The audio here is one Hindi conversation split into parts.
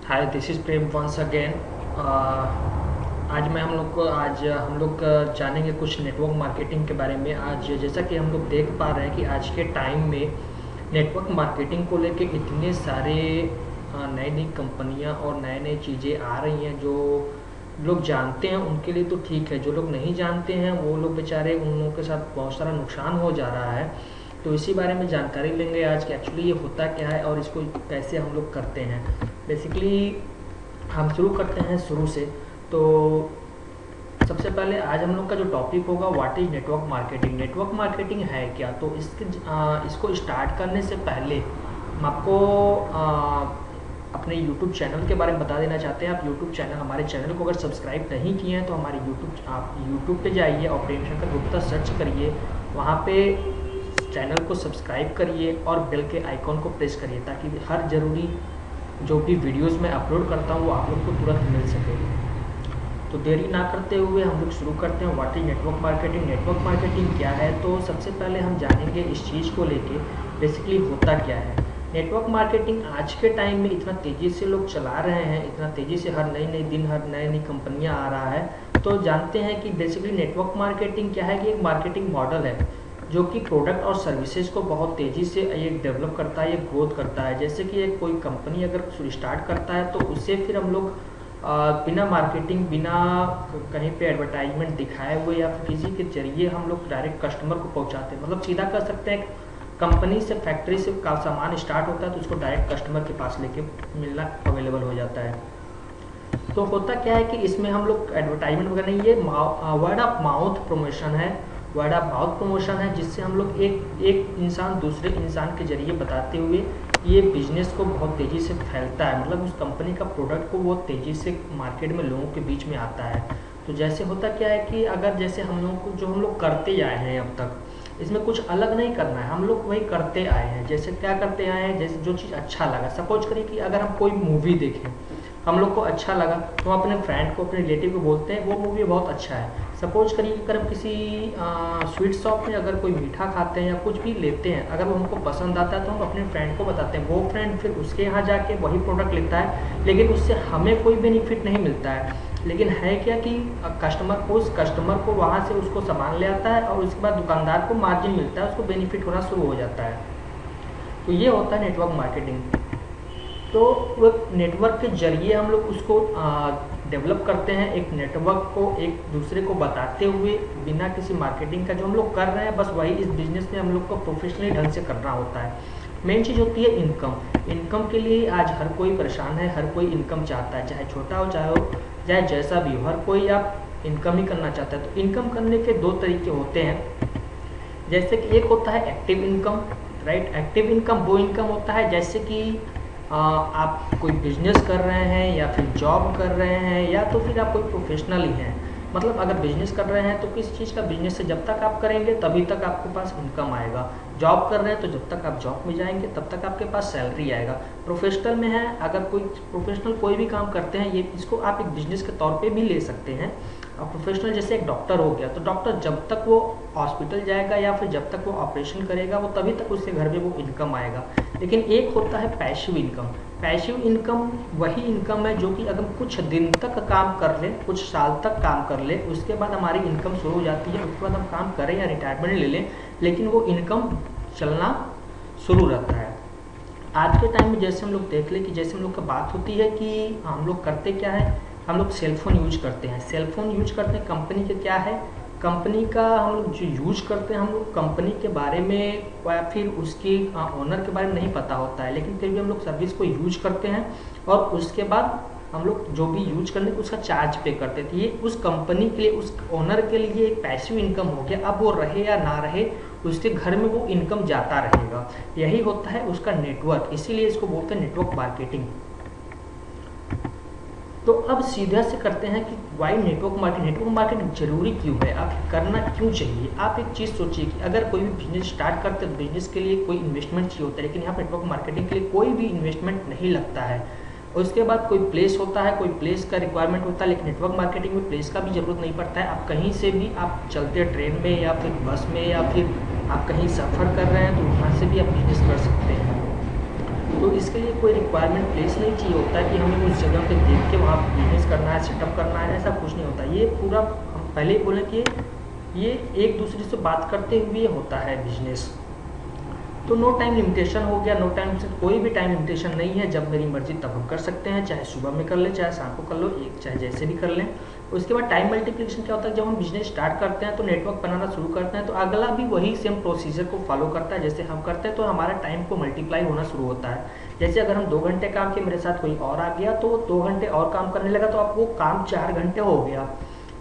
Hi, this is Prem once again. आज हम लोग जानेंगे कुछ नेटवर्क मार्केटिंग के बारे में। आज जैसा कि हम लोग देख पा रहे हैं कि आज के टाइम में नेटवर्क मार्केटिंग को लेके इतने सारे नई नई कंपनियां और नए नए चीज़ें आ रही हैं। जो लोग जानते हैं उनके लिए तो ठीक है, जो लोग नहीं जानते हैं वो लोग बेचारे, उन लोगों के साथ बहुत सारा नुकसान हो जा रहा है। तो इसी बारे में जानकारी लेंगे आज कि एक्चुअली ये होता क्या है और इसको कैसे हम लोग करते हैं। बेसिकली हम शुरू करते हैं शुरू से। तो सबसे पहले आज हम लोग का जो टॉपिक होगा, what is network marketing. Network marketing है क्या? तो इसको स्टार्ट करने से पहले हम आपको अपने यूट्यूब चैनल के बारे में बता देना चाहते हैं। आप यूट्यूब चैनल, हमारे चैनल को अगर सब्सक्राइब नहीं किए हैं तो आप यूट्यूब पे जाइए और प्रेम शंकर गुप्ता सर्च करिए, वहाँ पे चैनल को सब्सक्राइब करिए और बेल के आइकॉन को प्रेस करिए, ताकि हर ज़रूरी जो भी वीडियोस मैं अपलोड करता हूँ वो आप लोग को तुरंत मिल सके। तो देरी ना करते हुए हम लोग शुरू करते हैं। What is network marketing. Network marketing क्या है? तो सबसे पहले हम जानेंगे इस चीज़ को लेके बेसिकली होता क्या है। नेटवर्क मार्केटिंग आज के टाइम में इतना तेज़ी से लोग चला रहे हैं, इतना तेज़ी से हर नई नई कंपनियाँ आ रहा है। तो जानते हैं कि बेसिकली नेटवर्क मार्केटिंग क्या है कि एक मार्केटिंग मॉडल है जो कि प्रोडक्ट और सर्विसेज को बहुत तेज़ी से ये डेवलप करता है, ये ग्रोथ करता है। जैसे कि एक कोई कंपनी अगर स्टार्ट करता है तो उससे फिर हम लोग बिना मार्केटिंग, बिना कहीं पे एडवर्टाइजमेंट दिखाए हुए या फिर किसी के जरिए हम लोग डायरेक्ट कस्टमर को पहुंचाते हैं। मतलब सीधा कर सकते हैं, कंपनी से, फैक्ट्री से का सामान स्टार्ट होता है तो उसको डायरेक्ट कस्टमर के पास लेके मिलना अवेलेबल हो जाता है। तो होता क्या है कि इसमें हम लोग एडवर्टाइजमेंट वगैरह नहीं, ये वर्ड ऑफ माउथ प्रमोशन है। वर्ड ऑफ माउथ प्रमोशन है जिससे हम लोग एक इंसान दूसरे इंसान के जरिए बताते हुए ये बिजनेस को बहुत तेज़ी से फैलता है। मतलब उस कंपनी का प्रोडक्ट को बहुत तेज़ी से मार्केट में लोगों के बीच में आता है। तो जैसे होता क्या है कि अगर जैसे हम लोग को जो हम लोग करते आए हैं अब तक, इसमें कुछ अलग नहीं करना है, हम लोग वही करते आए हैं। जैसे क्या करते आए हैं, जैसे जो चीज़ अच्छा लगा, सपोज करिए कि अगर हम कोई मूवी देखें, हम लोग को अच्छा लगा तो हम अपने फ्रेंड को, अपने रिलेटिव को बोलते हैं वो मूवी बहुत अच्छा है। सपोज करिए अगर हम किसी स्वीट शॉप में अगर कोई मीठा खाते हैं या कुछ भी लेते हैं, अगर वो हमको पसंद आता है तो हम अपने फ्रेंड को बताते हैं। वो फ्रेंड फिर उसके यहाँ जाके वही प्रोडक्ट लेता है, लेकिन उससे हमें कोई बेनिफिट नहीं मिलता है। लेकिन है क्या कि उस कस्टमर को वहाँ से उसको सामान ले आता है और उसके बाद दुकानदार को मार्जिन मिलता है, उसको बेनिफिट होना शुरू हो जाता है। तो ये होता है नेटवर्क मार्केटिंग। तो वो नेटवर्क के जरिए हम लोग उसको डेवलप करते हैं, एक नेटवर्क को एक दूसरे को बताते हुए, बिना किसी मार्केटिंग का। जो हम लोग कर रहे हैं बस वही इस बिजनेस में हम लोग को प्रोफेशनली ढंग से करना होता है। मेन चीज़ होती है इनकम। इनकम के लिए आज हर कोई परेशान है, हर कोई इनकम चाहता है, चाहे छोटा हो चाहे जैसा भी हो, हर कोई आप इनकम ही करना चाहता है। तो इनकम करने के दो तरीके होते हैं। जैसे कि एक होता है active income, right. Active income वो इनकम होता है जैसे कि आप कोई बिजनेस कर रहे हैं या फिर जॉब कर रहे हैं या तो फिर आप कोई प्रोफेशनल ही हैं। मतलब अगर बिजनेस कर रहे हैं तो किसी चीज़ का बिजनेस से जब तक आप करेंगे तभी तक आपके पास इनकम आएगा। जॉब कर रहे हैं तो जब तक आप जॉब में जाएंगे तब तक आपके पास सैलरी आएगा। प्रोफेशनल में है, अगर कोई प्रोफेशनल कोई भी काम करते हैं, ये इसको आप एक बिजनेस के तौर पे भी ले सकते हैं। और प्रोफेशनल जैसे एक डॉक्टर हो गया, तो डॉक्टर जब तक वो हॉस्पिटल जाएगा या फिर जब तक वो ऑपरेशन करेगा वो तभी तक उसके घर में वो इनकम आएगा। लेकिन एक होता है पैसिव इनकम। पैसिव इनकम वही इनकम है जो कि अगर कुछ दिन तक काम कर ले, कुछ साल तक काम कर ले, उसके बाद हमारी इनकम शुरू हो जाती है। उसके बाद हम काम करें या रिटायरमेंट ले लें, लेकिन वो इनकम चलना शुरू रहता है। आज के टाइम में जैसे हम लोग देख लें कि जैसे हम लोग का बात होती है कि हम लोग करते क्या है, हम लोग सेलफोन यूज करते हैं। सेलफोन यूज करते हैं, कंपनी के क्या है, कंपनी का हम लोग जो यूज करते हैं, हम लोग कंपनी के बारे में या फिर उसकी ओनर के बारे में नहीं पता होता है, लेकिन फिर भी हम लोग सर्विस को यूज करते हैं और उसके बाद हम लोग जो भी यूज करने को उसका चार्ज पे करते थे। ये उस कंपनी के लिए, उस ओनर के लिए एक पैसिव इनकम हो गया। अब वो रहे या ना रहे, उसके घर में वो इनकम जाता रहेगा। यही होता है उसका नेटवर्क, इसीलिए इसको बोलते हैं नेटवर्क मार्केटिंग। तो अब सीधा से करते हैं कि why network marketing. Network marketing जरूरी क्यों है, आप करना क्यों चाहिए। आप एक चीज़ सोचिए कि अगर कोई भी बिजनेस स्टार्ट करते हैं, बिजनेस के लिए कोई इन्वेस्टमेंट चाहिए होता है, लेकिन यहाँ नेटवर्क मार्केटिंग के लिए कोई भी इन्वेस्टमेंट नहीं लगता है। और उसके बाद कोई प्लेस होता है, कोई प्लेस का रिक्वायरमेंट होता है, लेकिन नेटवर्क मार्केटिंग में प्लेस का भी जरूरत नहीं पड़ता है। आप कहीं से भी, आप चलते ट्रेन में या फिर बस में या फिर आप कहीं सफ़र कर रहे हैं तो वहाँ से भी आप बिजनेस कर सकते हैं। तो इसके लिए कोई रिक्वायरमेंट प्लेस नहीं चाहिए होता है कि हमें उस जगह पे देख के वहाँ बिजनेस करना है, सेटअप करना है, ऐसा कुछ नहीं होता। ये पूरा हम पहले ही बोले कि ये एक दूसरे से बात करते हुए होता है बिजनेस। तो नो टाइम लिमिटेशन हो गया, नो टाइम से कोई भी टाइम लिमिटेशन नहीं है, जब मेरी मर्जी तब हम कर सकते हैं, चाहे सुबह में कर लें, चाहे शाम को कर लो, एक चाहे जैसे भी कर लें। उसके बाद टाइम मल्टीप्लिकेशन क्या होता है, जब हम बिजनेस स्टार्ट करते हैं तो नेटवर्क बनाना शुरू करते हैं तो अगला भी वही सेम प्रोसीजर को फॉलो करता है जैसे हम करते हैं, तो हमारा टाइम को मल्टीप्लाई होना शुरू होता है। जैसे अगर हम 2 घंटे काम किए, मेरे साथ कोई और आ गया तो 2 घंटे और काम करने लगा, तो अब वो काम 4 घंटे हो गया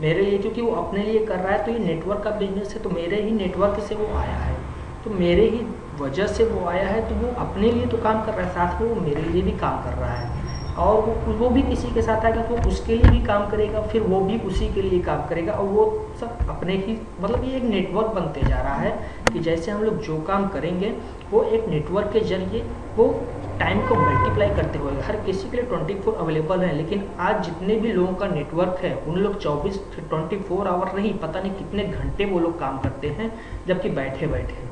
मेरे लिए, क्योंकि वो अपने लिए कर रहा है। तो ये नेटवर्क का बिजनेस है, तो मेरे ही नेटवर्क से वो आया है, तो मेरे ही वजह से वो आया है, तो वो अपने लिए तो काम कर रहा है, साथ में वो मेरे लिए भी काम कर रहा है। और वो भी किसी के साथ आएगा तो वो उसके लिए भी काम करेगा, फिर वो भी उसी के लिए काम करेगा, और वो सब अपने ही, मतलब ये एक नेटवर्क बनते जा रहा है कि जैसे हम लोग जो काम करेंगे वो एक नेटवर्क के जरिए वो टाइम को मल्टीप्लाई करते हुए हर किसी के लिए 24 अवेलेबल है। लेकिन आज जितने भी लोगों का नेटवर्क है उन लोग 24 आवर नहीं, पता नहीं कितने घंटे वो लोग काम करते हैं, जबकि बैठे बैठे।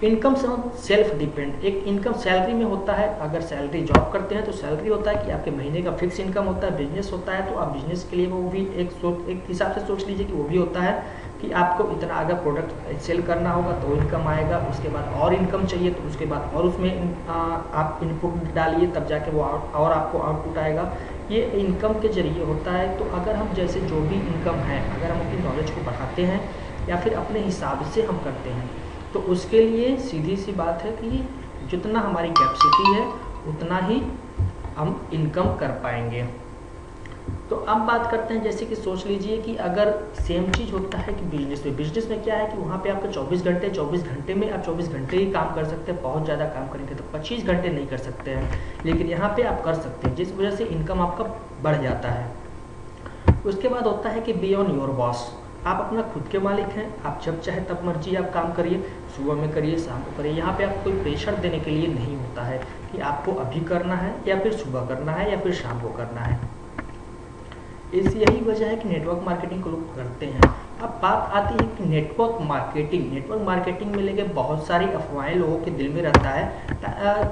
इनकम सेल्फ डिपेंड, एक इनकम सैलरी में होता है। अगर सैलरी जॉब करते हैं तो सैलरी होता है कि आपके महीने का फिक्स इनकम होता है। बिजनेस होता है तो आप बिजनेस के लिए वो भी एक हिसाब से सोच लीजिए कि वो भी होता है कि आपको इतना अगर प्रोडक्ट सेल करना होगा तो इनकम आएगा, उसके बाद और इनकम चाहिए तो उसके बाद और उसमें आप इनपुट डालिए, तब जाके वो और आपको आउटपुट आएगा। ये इनकम के जरिए होता है। तो अगर हम जैसे जो भी इनकम है, अगर हम अपनी नॉलेज को बढ़ाते हैं या फिर अपने हिसाब से हम करते हैं, तो उसके लिए सीधी सी बात है कि जितना हमारी कैपेसिटी है उतना ही हम इनकम कर पाएंगे। तो अब बात करते हैं, जैसे कि सोच लीजिए कि अगर सेम चीज़ होता है कि बिजनेस में क्या है कि वहाँ पे आपका 24 घंटे में आप 24 घंटे ही काम कर सकते हैं। बहुत ज़्यादा काम करेंगे तो 25 घंटे नहीं कर सकते हैं, लेकिन यहाँ पे आप कर सकते हैं, जिस वजह से इनकम आपका बढ़ जाता है। उसके बाद होता है कि बी ऑन योर बॉस, आप अपना खुद के मालिक हैं, आप जब चाहे तब मर्जी आप काम करिए, सुबह में करिए, शाम को करिए। यहाँ पे आपको कोई प्रेशर देने के लिए नहीं होता है कि आपको अभी करना है या फिर सुबह करना है या फिर शाम को करना है। यही वजह है कि नेटवर्क मार्केटिंग को लोग करते हैं। अब बात आती है कि नेटवर्क मार्केटिंग में लेके बहुत सारी अफवाहें लोगों के दिल में रहता है।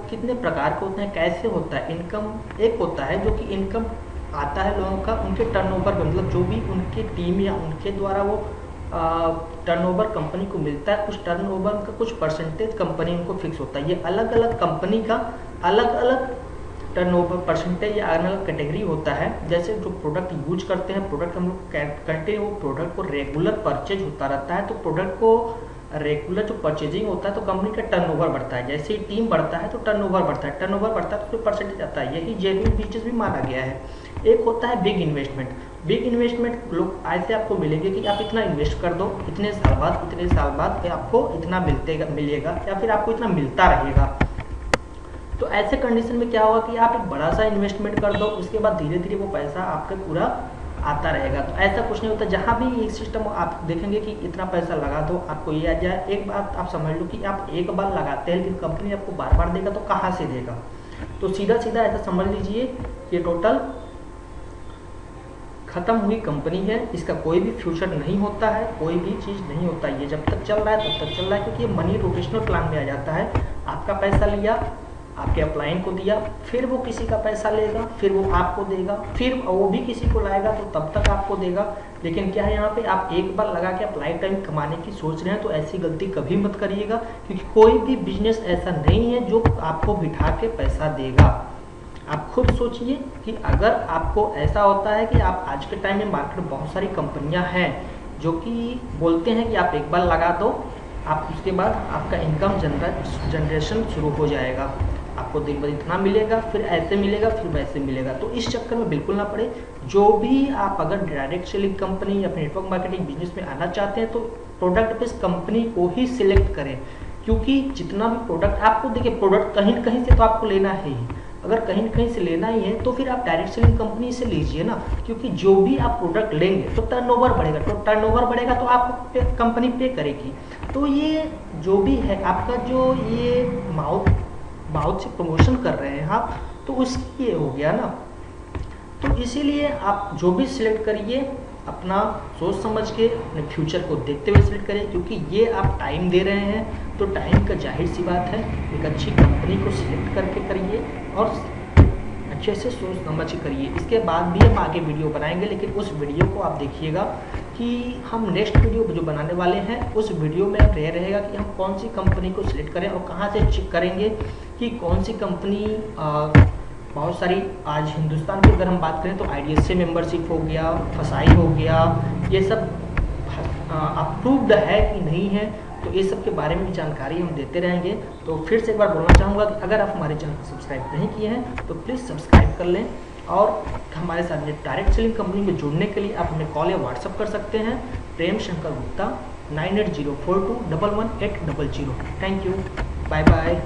कितने प्रकार के होते हैं, कैसे होता है। इनकम एक होता है जो कि इनकम आता है लोगों का उनके टर्नओवर पे, मतलब जो भी उनकी टीम या उनके द्वारा वो टर्नओवर कंपनी को मिलता है, उस टर्नओवर का कुछ परसेंटेज कंपनी उनको फिक्स होता है। ये अलग अलग कंपनी का अलग अलग टर्नओवर परसेंटेज या अलग अलग कैटेगरी होता है। जैसे जो प्रोडक्ट यूज करते हैं, प्रोडक्ट हम लोग कंटिन्यू वो प्रोडक्ट को रेगुलर परचेज होता रहता है, तो प्रोडक्ट को रेगुलर जो परचेजिंग होता है तो कंपनी का टर्नओवर बढ़ता है। जैसे ही टीम बढ़ता है तो टर्नओवर बढ़ता है, टर्नओवर बढ़ता है तो परसेंटेज आता है। यही जेन्युइन बिजनेस भी माना गया है। एक होता है बिग इन्वेस्टमेंट लोग ऐसे आपको मिलेंगे कि आप इतना इन्वेस्ट कर दो, इतने साल बाद आपको इतना मिलेगा या फिर आपको इतना मिलता रहेगा। तो ऐसे कंडीशन में क्या होगा कि आप एक बड़ा सा इन्वेस्टमेंट कर दो, उसके बाद धीरे धीरे वो पैसा आपका पूरा आता रहेगा। तो ऐसा कुछ नहीं होता। जहाँ भी ये सिस्टम आप देखेंगे कि इतना पैसा लगा दो आपको ये आ जाए, एक बात आप समझ लो कि आप एक बार लगाते हैं लेकिन कंपनी आपको बार बार देगा तो कहाँ से देगा। तो सीधा ऐसा समझ लीजिए कि टोटल खत्म हुई कंपनी है, इसका कोई भी फ्यूचर नहीं होता है, कोई भी चीज़ नहीं होता। ये जब तक चल रहा है तब तक चल रहा है, क्योंकि ये मनी रोटेशनल प्लान में आ जाता है। आपका पैसा लिया, आपके अपलाइन को दिया, फिर वो किसी का पैसा लेगा, फिर वो आपको देगा, फिर वो भी किसी को लाएगा तो तब तक आपको देगा। लेकिन क्या है, यहाँ पे आप एक बार लगा के आप लाइफ टाइम कमाने की सोच रहे हैं तो ऐसी गलती कभी मत करिएगा, क्योंकि कोई भी बिजनेस ऐसा नहीं है जो आपको बिठा के पैसा देगा। आप खुद सोचिए कि अगर आपको ऐसा होता है कि आप आज के टाइम में मार्केट में बहुत सारी कंपनियां हैं जो कि बोलते हैं कि आप एक बार लगा दो, आप उसके बाद आपका इनकम जनरेशन शुरू हो जाएगा, आपको दिन भर इतना मिलेगा, फिर ऐसे मिलेगा, फिर वैसे मिलेगा। तो इस चक्कर में बिल्कुल ना पड़े। जो भी आप अगर डायरेक्ट सेलिंग कंपनी या फिर नेटवर्क मार्केटिंग बिजनेस में आना चाहते हैं तो प्रोडक्ट बेस्ड कंपनी को ही सिलेक्ट करें, क्योंकि जितना भी प्रोडक्ट आपको, देखिए प्रोडक्ट कहीं न कहीं से तो आपको लेना है ही। अगर कहीं न कहीं से लेना ही है तो फिर आप डायरेक्ट सेलिंग कंपनी से लीजिए ना, क्योंकि जो भी आप प्रोडक्ट लेंगे तो टर्नओवर बढ़ेगा, तो टर्नओवर बढ़ेगा तो आपको कंपनी पे करेगी। तो ये जो भी है आपका, जो ये माउथ से प्रमोशन कर रहे हैं आप, तो उसकी ये हो गया ना। तो इसीलिए आप जो भी सिलेक्ट करिए अपना सोच समझ के अपने फ्यूचर को देखते हुए सिलेक्ट करें, क्योंकि ये आप टाइम दे रहे हैं तो टाइम का जाहिर सी बात है एक अच्छी कंपनी को सिलेक्ट करके करिए और अच्छे से सोच समझ के करिए। इसके बाद भी हम आगे वीडियो बनाएंगे, लेकिन उस वीडियो को आप देखिएगा कि हम नेक्स्ट वीडियो जो बनाने वाले हैं उस वीडियो में अब रहेगा कि हम कौन सी कंपनी को सिलेक्ट करें और कहाँ से चेक करेंगे कि कौन सी कंपनी बहुत सारी आज हिंदुस्तान की अगर हम बात करें तो IDSA मेंबरशिप हो गया, फसाई हो गया, ये सब अप्रूव्ड है कि नहीं है, तो ये सब के बारे में भी जानकारी हम देते रहेंगे। तो फिर से एक बार बोलना चाहूँगा कि अगर आप हमारे चैनल को सब्सक्राइब नहीं किए हैं तो प्लीज़ सब्सक्राइब कर लें, और हमारे साथ डायरेक्ट सेलिंग कंपनी में जुड़ने के लिए आप हमें कॉल या व्हाट्सअप कर सकते हैं। Prem Shankar Gupta 9804211800। Thank you, bye bye.